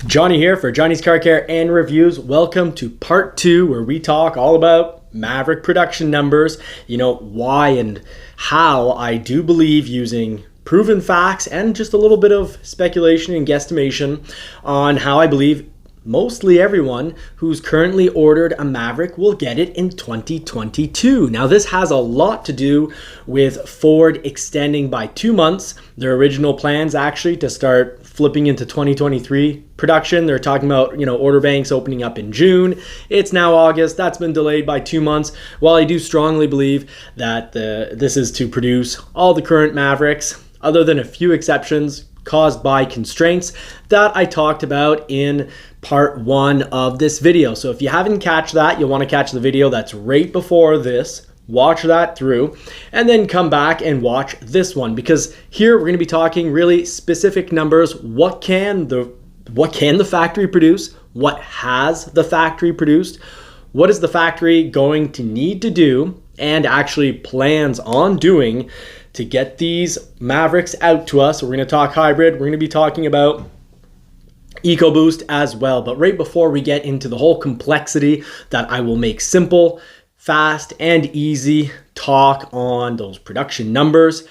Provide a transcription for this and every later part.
Johnny here for Johnny's Car Care and Reviews. Welcome to part 2 where we talk all about Maverick production numbers, why and how I do believe using proven facts and just a little bit of speculation and guesstimation on how I believe mostly everyone who's currently ordered a Maverick will get it in 2022. Now this has a lot to do with Ford extending by 2 months their original plans actually to start flipping into 2023 production. They're talking about, order banks opening up in June. It's now August. That's been delayed by 2 months. While I do strongly believe that this is to produce all the current Mavericks, other than a few exceptions caused by constraints that I talked about in part 1 of this video. So if you haven't catch that, you'll want to catch the video that's right before this. Watch that through and then come back and watch this one, because here we're going to be talking really specific numbers. What can the factory produce? What has the factory produced? What is the factory going to need to do and actually plans on doing to get these Mavericks out to us? So we're going to talk hybrid. We're going to be talking about EcoBoost as well. But right before we get into the whole complexity that I will make simple, fast and easy talk on those production numbers,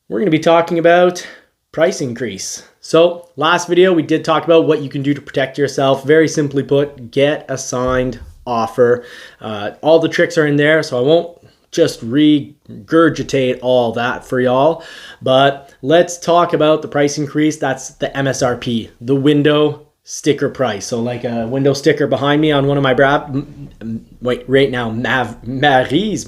we're going to be talking about price increase. So last video we did talk about what you can do to protect yourself. Very simply put, get a signed offer. All the tricks are in there, so I won't just regurgitate all that for y'all, but let's talk about the price increase. That's the MSRP, the window sticker price. So like a window sticker behind me on one of my Marie's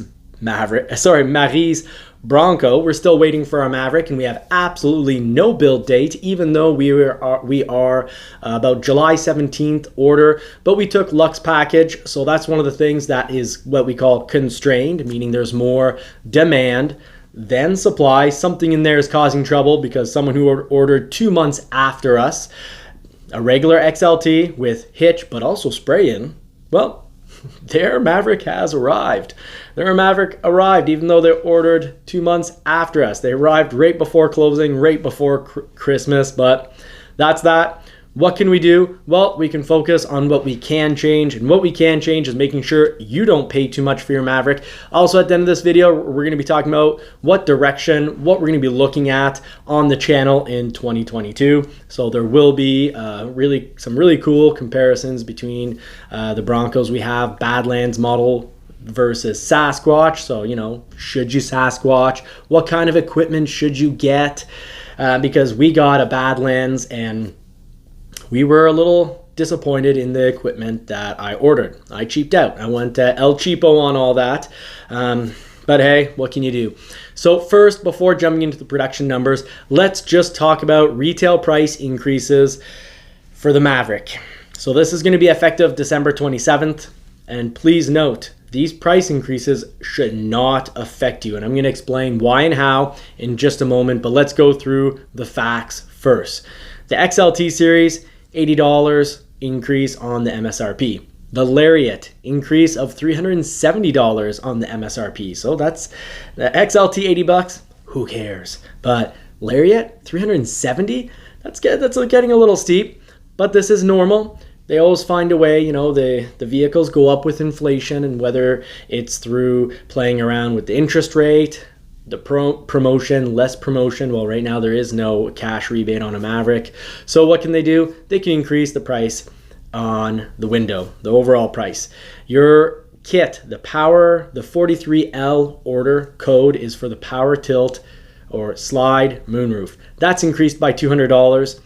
Bronco. We're still waiting for our Maverick, and we have absolutely no build date, even though we are about July 17th order, but we took Lux package. So that's one of the things that is what we call constrained, meaning there's more demand than supply. Something in there is causing trouble because someone who ordered 2 months after us, a regular XLT with hitch, but also spray-in, well, their Maverick has arrived. Their Maverick arrived even though they ordered 2 months after us. They arrived right before closing, right before Christmas, but that's that. What can we do? Well, we can focus on what we can change, and what we can change is making sure you don't pay too much for your Maverick. Also, at the end of this video, we're going to be talking about what direction, what we're going to be looking at on the channel in 2022. So there will be some really cool comparisons between the Broncos we have, Badlands model versus Sasquatch. So, should you Sasquatch? What kind of equipment should you get? Because we got a Badlands and we were a little disappointed in the equipment that I ordered. I cheaped out. I went El Cheapo on all that. But hey, what can you do? So first, before jumping into the production numbers, let's just talk about retail price increases for the Maverick. So this is going to be effective December 27th. And please note, these price increases should not affect you. And I'm going to explain why and how in just a moment. But let's go through the facts first. The XLT series, $80 increase on the MSRP. The Lariat, increase of $370 on the MSRP. So that's the XLT, $80, who cares? But Lariat, $370, that's getting a little steep, but this is normal. They always find a way, the vehicles go up with inflation, and whether it's through playing around with the interest rate, the promotion, less promotion. Well, right now there is no cash rebate on a Maverick. So what can they do? They can increase the price on the window, the overall price. Your kit, the 43L order code is for the power tilt or slide moonroof. That's increased by $200.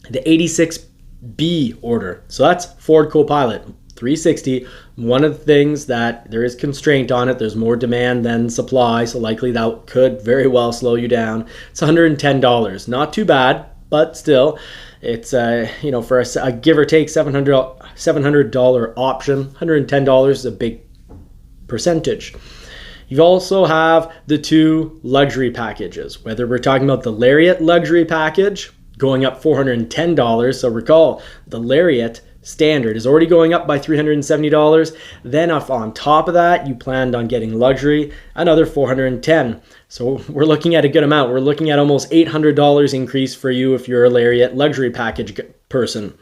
The 86B order, so that's Ford Copilot, $360. One of the things that there is constraint on it, there's more demand than supply, so likely that could very well slow you down. It's $110. Not too bad, but still, it's for a give or take $700 option, $110 is a big percentage. You also have the 2 luxury packages, whether we're talking about the Lariat luxury package going up $410. So recall, the Lariat standard is already going up by $370. Then on top of that, you planned on getting luxury, another $410. So we're looking at a good amount. We're looking at almost $800 increase for you if you're a Lariat luxury package person.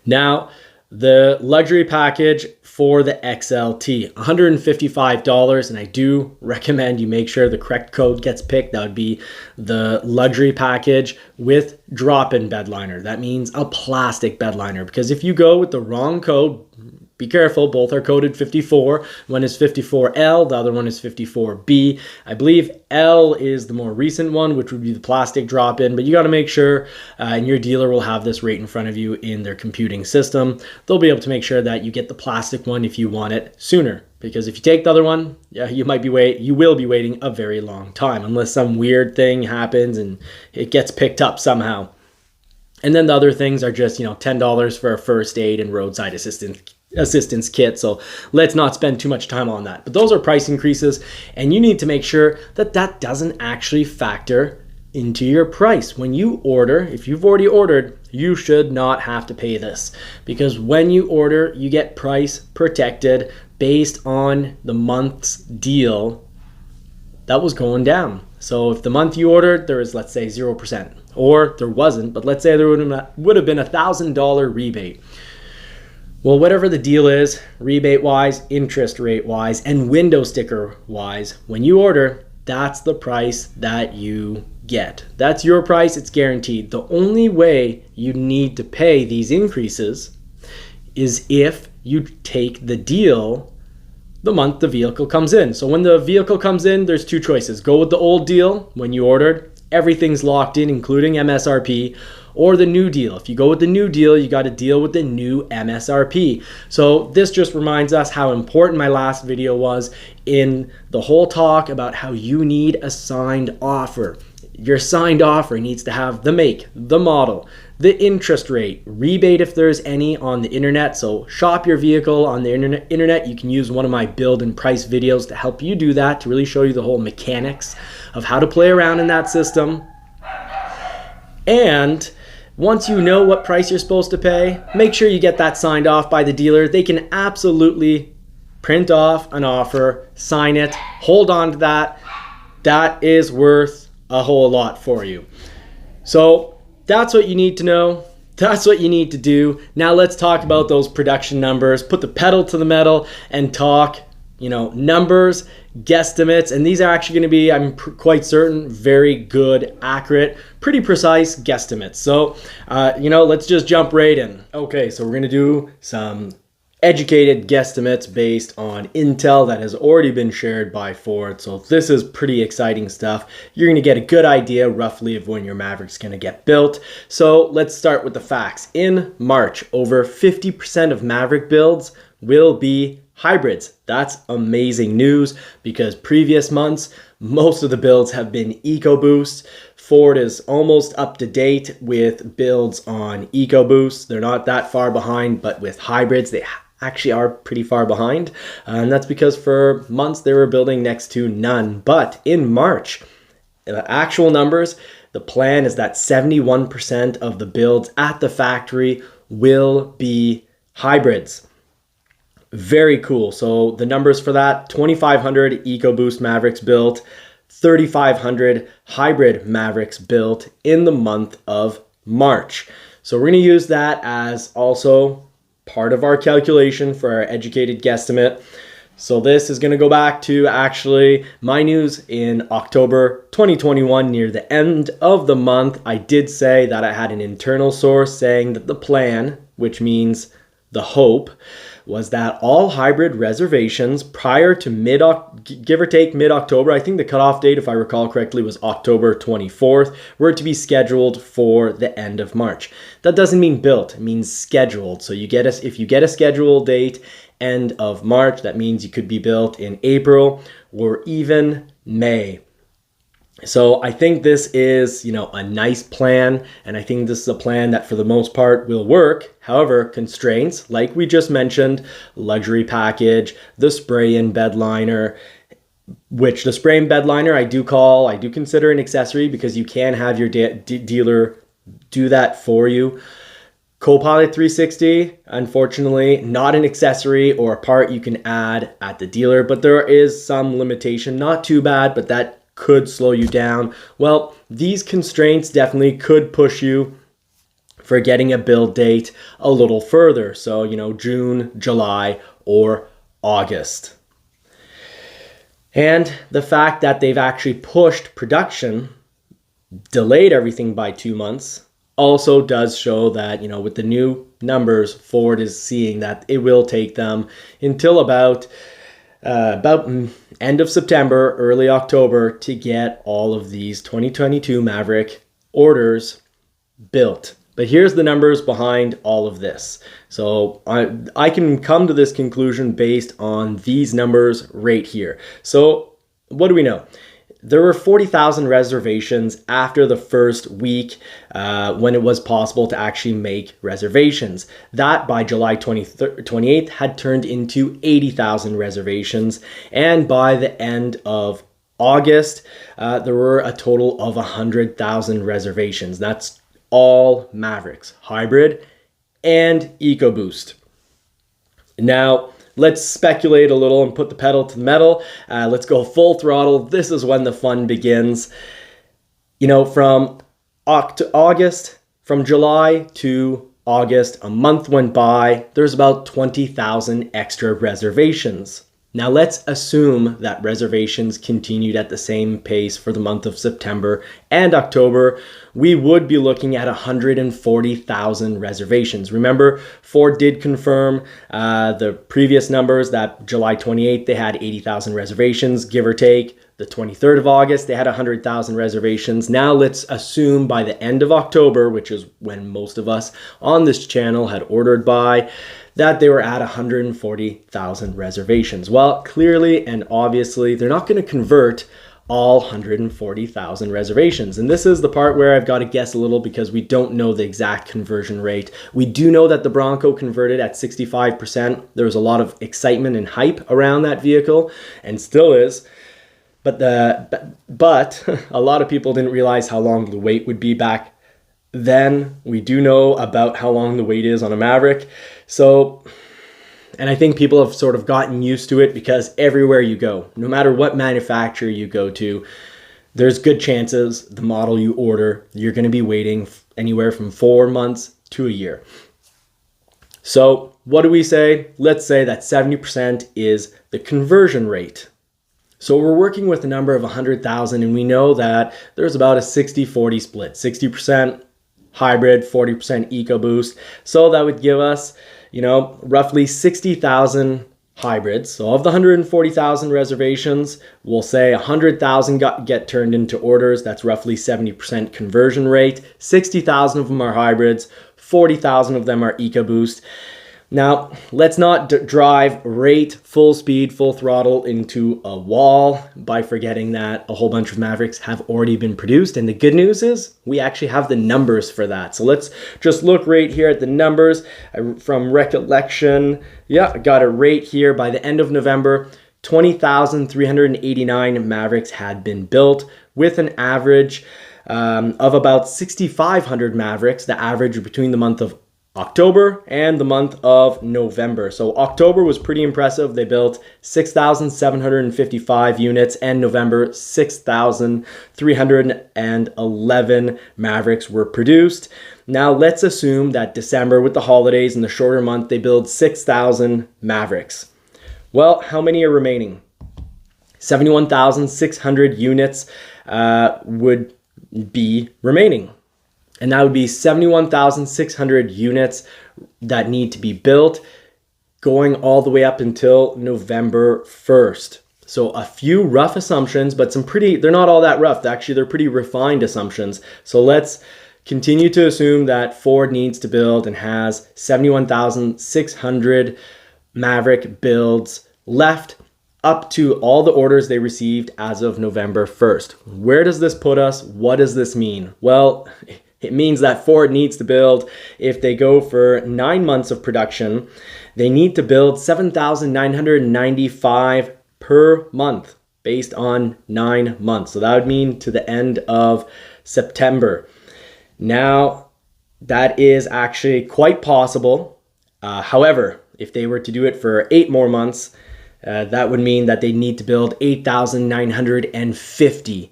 Now, the luxury package for the XLT, $155, and I do recommend you make sure the correct code gets picked. That would be the luxury package with drop-in bed liner. That means a plastic bed liner, because if you go with the wrong code, be careful, both are coded 54. One is 54L, the other one is 54B. I believe L is the more recent one, which would be the plastic drop-in, but you got to make sure, and your dealer will have this right in front of you in their computing system. They'll be able to make sure that you get the plastic one if you want it sooner. Because if you take the other one, yeah, you will be waiting a very long time, unless some weird thing happens and it gets picked up somehow. And then the other things are just, $10 for a first aid and roadside assistance kit. So let's not spend too much time on that. But those are price increases, and you need to make sure that that doesn't actually factor into your price. When you order, if you've already ordered, you should not have to pay this, because when you order, you get price protected based on the month's deal that was going down. So if the month you ordered, there was, let's say, 0%, or there wasn't, but let's say there would have been $1,000 rebate. Well, whatever the deal is, rebate-wise, interest rate-wise, and window sticker-wise, when you order, that's the price that you get. That's your price, it's guaranteed. The only way you need to pay these increases is if you take the deal the month the vehicle comes in. So when the vehicle comes in, there's two choices. Go with the old deal when you ordered, everything's locked in, including MSRP, or the new deal. If you go with the new deal, you got to deal with the new MSRP. So this just reminds us how important my last video was in the whole talk about how you need a signed offer. Your signed offer needs to have the make, the model, the interest rate, rebate if there's any on the internet. So shop your vehicle on the internet. You can use one of my build and price videos to help you do that, to really show you the whole mechanics of how to play around in that system. And once you know what price you're supposed to pay, make sure you get that signed off by the dealer. They can absolutely print off an offer, sign it, hold on to that. That is worth a whole lot for you. So that's what you need to know. That's what you need to do. Now let's talk about those production numbers. Put the pedal to the metal and talk, numbers, guesstimates. And these are actually going to be, I'm quite certain, very good, accurate, pretty precise guesstimates. So, let's just jump right in. Okay, so we're going to do some educated guesstimates based on intel that has already been shared by Ford. So this is pretty exciting stuff. You're going to get a good idea roughly of when your Maverick's going to get built. So let's start with the facts. In March, over 50% of Maverick builds will be hybrids. That's amazing news, because previous months, most of the builds have been EcoBoost. Ford is almost up to date with builds on EcoBoost. They're not that far behind, but with hybrids, they actually are pretty far behind. And that's because for months they were building next to none. But in March, the actual numbers, the plan is that 71% of the builds at the factory will be hybrids. Very cool. So the numbers for that, 2,500 EcoBoost Mavericks built, 3,500 hybrid Mavericks built in the month of March. So we're going to use that as also part of our calculation for our educated guesstimate. So this is going to go back to actually my news in October 2021, near the end of the month. I did say that I had an internal source saying that the plan, which means the hope, was that all hybrid reservations prior to give or take mid-October, I think the cutoff date, if I recall correctly, was October 24th, were to be scheduled for the end of March. That doesn't mean built, it means scheduled. So if you get a scheduled date, end of March, that means you could be built in April or even May. So I think this is, a nice plan, and I think this is a plan that for the most part will work. However, constraints, like we just mentioned, luxury package, the spray-in bed liner, which the spray-in bed liner I do consider an accessory, because you can have your dealer do that for you. Copilot 360, unfortunately, not an accessory or a part you can add at the dealer, but there is some limitation, not too bad, but that could slow you down. Well, these constraints definitely could push you for getting a build date a little further. So, June, July, or August. And the fact that they've actually pushed production, delayed everything by 2 months, also does show that, with the new numbers, Ford is seeing that it will take them until about end of September, early October to get all of these 2022 Maverick orders built. But here's the numbers behind all of this. So I can come to this conclusion based on these numbers right here. So what do we know? There were 40,000 reservations after the first week when it was possible to actually make reservations. That by July 28th had turned into 80,000 reservations. And by the end of August, there were a total of 100,000 reservations. That's all Mavericks, hybrid and EcoBoost. Now, let's speculate a little and put the pedal to the metal. Let's go full throttle. This is when the fun begins. From August, from July to August, a month went by. There's about 20,000 extra reservations. Now let's assume that reservations continued at the same pace for the month of September and October. We would be looking at 140,000 reservations. Remember, Ford did confirm the previous numbers that July 28th, they had 80,000 reservations, give or take. The 23rd of August, they had 100,000 reservations. Now let's assume by the end of October, which is when most of us on this channel had ordered by, that they were at 140,000 reservations. Well, clearly and obviously, they're not going to convert all 140,000 reservations. And this is the part where I've got to guess a little because we don't know the exact conversion rate. We do know that the Bronco converted at 65%. There was a lot of excitement and hype around that vehicle, and still is. But a lot of people didn't realize how long the wait would be back then. We do know about how long the wait is on a Maverick. So, and I think people have sort of gotten used to it because everywhere you go, no matter what manufacturer you go to, there's good chances the model you order, you're going to be waiting anywhere from 4 months to a year. So what do we say? Let's say that 70% is the conversion rate. So we're working with a number of 100,000, and we know that there's about a 60-40 split, 60% hybrid, 40% EcoBoost. So that would give us, roughly 60,000 hybrids. So of the 140,000 reservations, we'll say 100,000 get turned into orders. That's roughly 70% conversion rate. 60,000 of them are hybrids, 40,000 of them are EcoBoost. Now, let's not drive right full speed, full throttle into a wall by forgetting that a whole bunch of Mavericks have already been produced. And the good news is we actually have the numbers for that. So let's just look right here at the numbers from recollection. Yeah, I got it right here. By the end of November, 20,389 Mavericks had been built with an average of about 6,500 Mavericks, the average between the month of October and the month of November. So October was pretty impressive. They built 6,755 units, and November 6,311 Mavericks were produced. Now let's assume that December, with the holidays and the shorter month, they build 6,000 Mavericks. Well, how many are remaining? 71,600 units would be remaining. And that would be 71,600 units that need to be built, going all the way up until November 1st. So a few rough assumptions, but they're not all that rough. Actually, they're pretty refined assumptions. So let's continue to assume that Ford needs to build and has 71,600 Maverick builds left up to all the orders they received as of November 1st. Where does this put us? What does this mean? Well, it means that Ford needs to build, if they go for 9 months of production, they need to build 7,995 per month based on 9 months. So that would mean to the end of September. Now, that is actually quite possible. However, if they were to do it for 8 more months, that would mean that they need to build 8,950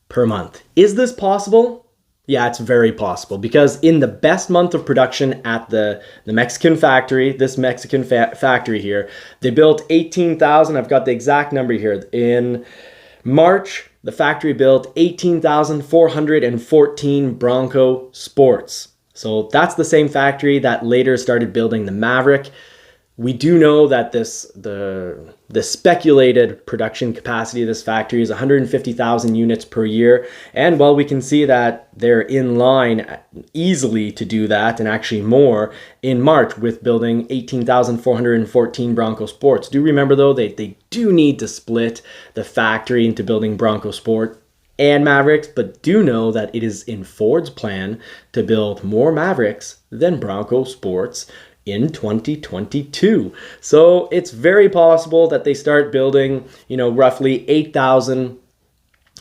per month. Is this possible? Yeah, it's very possible because in the best month of production at the Mexican factory, this Mexican factory here, they built 18,000. I've got the exact number here. In March, the factory built 18,414 Bronco Sports. So that's the same factory that later started building the Maverick. We do know that the speculated production capacity of this factory is 150,000 units per year. And while we can see that they're in line easily to do that, and actually more, in March with building 18,414 Bronco Sports. Do remember though, they do need to split the factory into building Bronco Sport and Mavericks, but do know that it is in Ford's plan to build more Mavericks than Bronco Sports in 2022. So it's very possible that they start building, roughly 8,000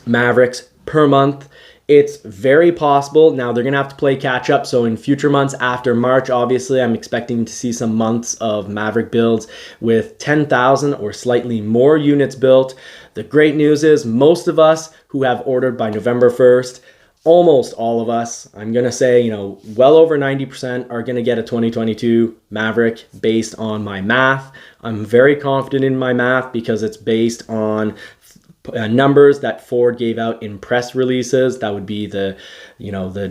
Mavericks per month. It's very possible. Now they're going to have to play catch up. So in future months after March, obviously, I'm expecting to see some months of Maverick builds with 10,000 or slightly more units built. The great news is most of us who have ordered by November 1st, almost all of us, I'm going to say, well over 90% are going to get a 2022 Maverick based on my math. I'm very confident in my math because it's based on numbers that Ford gave out in press releases. That would be the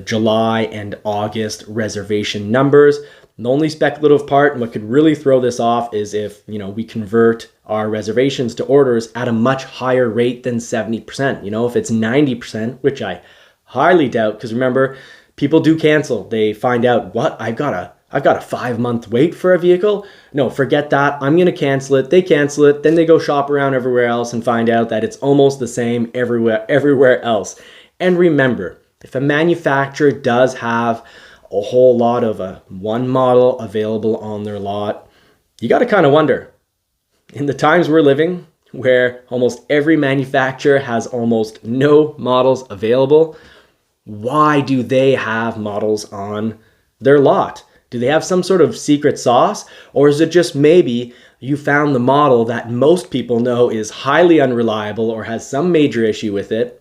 July and August reservation numbers. The only speculative part and what could really throw this off is if, we convert our reservations to orders at a much higher rate than 70%. If it's 90%, which I highly doubt, because remember, people do cancel. They find out, what, I've got a 5-month wait for a vehicle? No, forget that. I'm going to cancel it. They cancel it. Then they go shop around everywhere else and find out that it's almost the same everywhere else. And remember, if a manufacturer does have a whole lot of one model available on their lot, you got to kind of wonder, in the times we're living, where almost every manufacturer has almost no models available, why do they have models on their lot? Do they have some sort of secret sauce? Or is it just maybe you found the model that most people know is highly unreliable or has some major issue with it,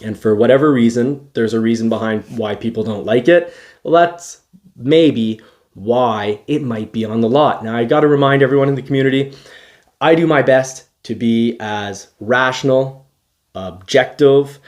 and for whatever reason, there's a reason behind why people don't like it? Well, that's maybe why it might be on the lot. Now, I got to remind everyone in the community, I do my best to be as rational, objective,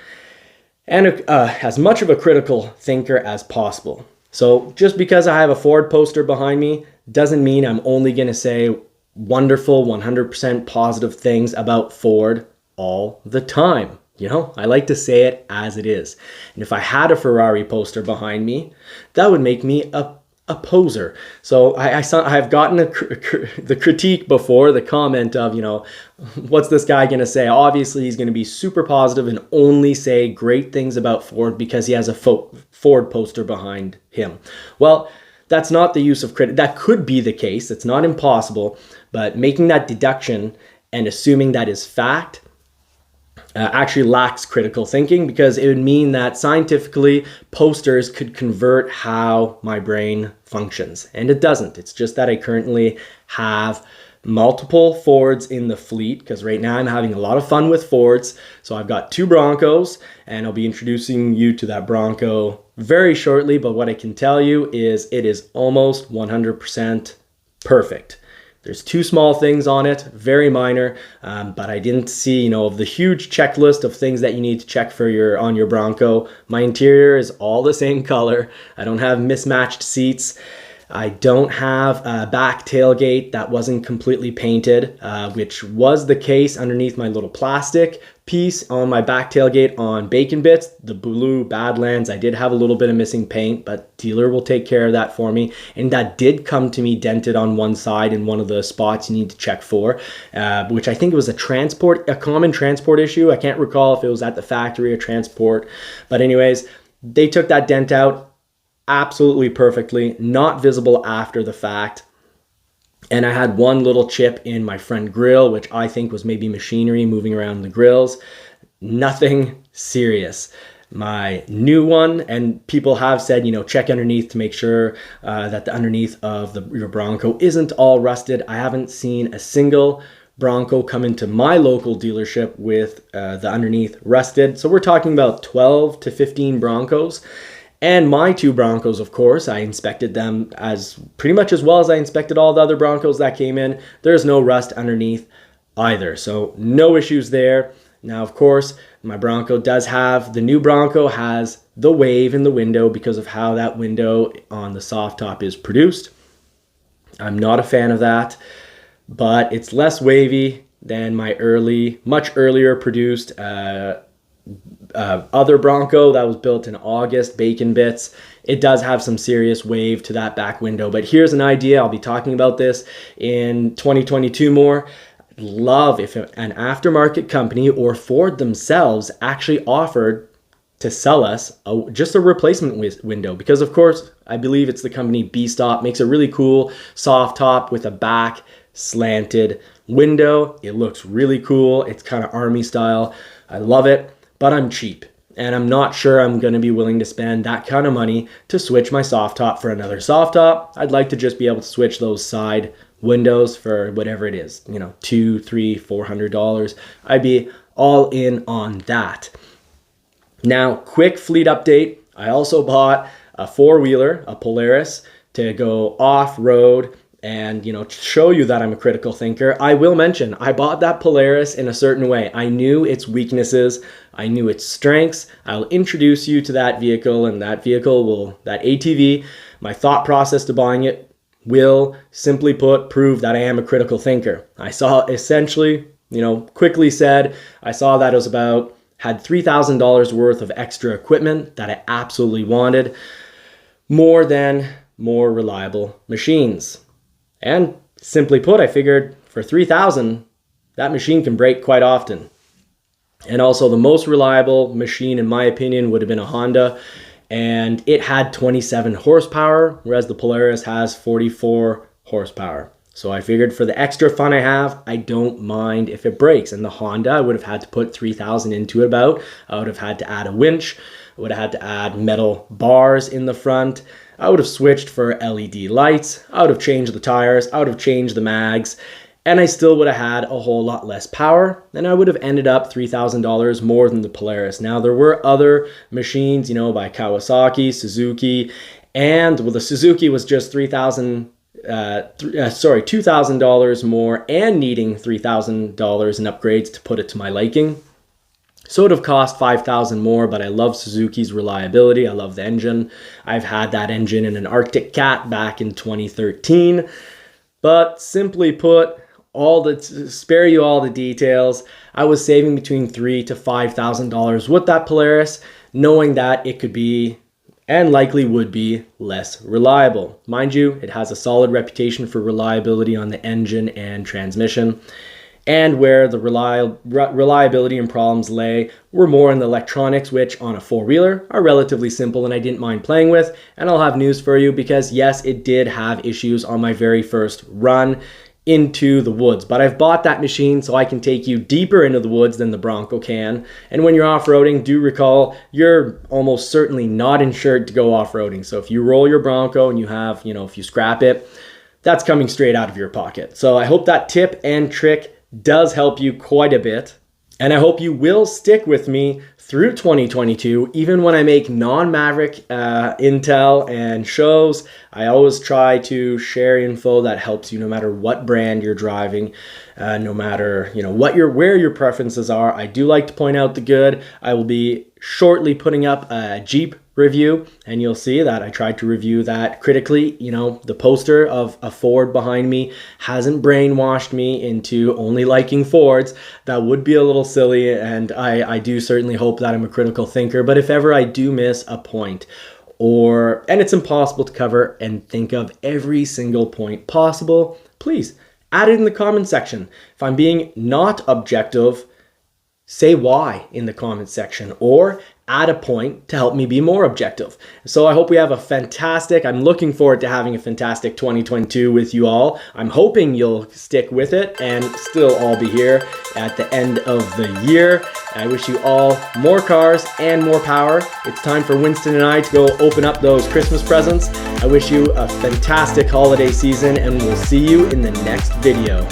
and as much of a critical thinker as possible. So just because I have a Ford poster behind me doesn't mean I'm only going to say wonderful, 100% positive things about Ford all the time. I like to say it as it is. And if I had a Ferrari poster behind me, that would make me a poser. So I've gotten the critique before, the comment of, what's this guy going to say? Obviously, he's going to be super positive and only say great things about Ford because he has a Ford poster behind him. Well, that's not the use of credit. That could be the case. It's not impossible, but making that deduction and assuming that is fact actually lacks critical thinking, because it would mean that scientifically posters could convert how my brain functions, and it doesn't. It's just that I currently have multiple Fords in the fleet, because right now I'm having a lot of fun with Fords. So I've got 2 Broncos, and I'll be introducing you to that Bronco very shortly, but what I can tell you is it is almost 100% perfect. There's 2 small things on it, very minor, but I didn't see, the huge checklist of things that you need to check on your Bronco. My interior is all the same color. I don't have mismatched seats. I don't have a back tailgate that wasn't completely painted, which was the case underneath my little plastic piece on my back tailgate on Bacon Bits, the blue Badlands. I did have a little bit of missing paint, but dealer will take care of that for me. And that did come to me dented on one side in one of the spots you need to check for, which I think it was a common transport issue. I can't recall if it was at the factory or transport, but anyways, they took that dent out absolutely perfectly, not visible after the fact. And I had one little chip in my front grill, which I think was maybe machinery moving around the grills. Nothing serious. My new one, and people have said, check underneath to make sure that the underneath of your Bronco isn't all rusted. I haven't seen a single Bronco come into my local dealership with the underneath rusted. So we're talking about 12 to 15 Broncos. And my 2 Broncos, of course, I inspected them as pretty much as well as I inspected all the other Broncos that came in. There's no rust underneath either, so no issues there. Now, of course, my Bronco does have, the new Bronco has the wave in the window because of how that window on the soft top is produced. I'm not a fan of that, but it's less wavy than my much earlier produced other Bronco that was built in August, Bacon Bits. It does have some serious wave to that back window, but here's an idea. I'll be talking about this in 2022 more. I'd love if an aftermarket company or Ford themselves actually offered to sell us just a replacement window, because of course I believe it's the company B-Stop, makes a really cool soft top with a back slanted window. It looks really cool. It's kind of army style. I love it. But I'm cheap, and I'm not sure I'm going to be willing to spend that kind of money to switch my soft top for another soft top. I'd like to just be able to switch those side windows for whatever it is, $200, $300, $400. I'd be all in on that. Now, quick fleet update. I also bought a 4-wheeler, a Polaris, to go off-road and show you that I'm a critical thinker. I will mention I bought that Polaris in a certain way. I knew its weaknesses, I knew its strengths. I'll introduce you to that vehicle, and that ATV, my thought process to buying it will, simply put, prove that I am a critical thinker. I saw essentially, quickly said, I saw that it had $3,000 worth of extra equipment that I absolutely wanted, more reliable machines. And simply put, I figured for $3,000, that machine can break quite often. And also the most reliable machine, in my opinion, would have been a Honda. And it had 27 horsepower, whereas the Polaris has 44 horsepower. So I figured for the extra fun I have, I don't mind if it breaks. And the Honda, I would have had to put $3,000 into it about. I would have had to add a winch. I would have had to add metal bars in the front. I would have switched for LED lights. I would have changed the tires. I would have changed the mags. And I still would have had a whole lot less power. And I would have ended up $3,000 more than the Polaris. Now, there were other machines, by Kawasaki, Suzuki. And the Suzuki was just $2,000 more and needing $3,000 in upgrades to put it to my liking. So it would have cost $5,000 more, but I love Suzuki's reliability. I love the engine. I've had that engine in an Arctic Cat back in 2013. But simply put, to spare you all the details, I was saving between $3,000 to $5,000 with that Polaris, knowing that it could be and likely would be less reliable. Mind you, it has a solid reputation for reliability on the engine and transmission. And where the reliability and problems lay were more in the electronics, which on a 4-wheeler are relatively simple and I didn't mind playing with. And I'll have news for you because yes, it did have issues on my very first run into the woods. But I've bought that machine so I can take you deeper into the woods than the Bronco can. And when you're off-roading, do recall, you're almost certainly not insured to go off-roading. So if you roll your Bronco and you have, if you scrap it, that's coming straight out of your pocket. So I hope that tip and trick does help you quite a bit. And I hope you will stick with me through 2022, even when I make non-Maverick intel and shows. I always try to share info that helps you no matter what brand you're driving, no matter where your preferences are. I do like to point out the good. I will be shortly putting up a Jeep review, and you'll see that I tried to review that critically. The poster of a Ford behind me hasn't brainwashed me into only liking Fords. That would be a little silly, and I do certainly hope that I'm a critical thinker. But if ever I do miss a point, and it's impossible to cover and think of every single point possible, please add it in the comment section. If I'm being not objective, say why in the comment section, or add a point to help me be more objective. So I hope we have I'm looking forward to having a fantastic 2022 with you all. I'm hoping you'll stick with it and still all be here at the end of the year. I wish you all more cars and more power. It's time for Winston and I to go open up those Christmas presents. I wish you a fantastic holiday season, and we'll see you in the next video.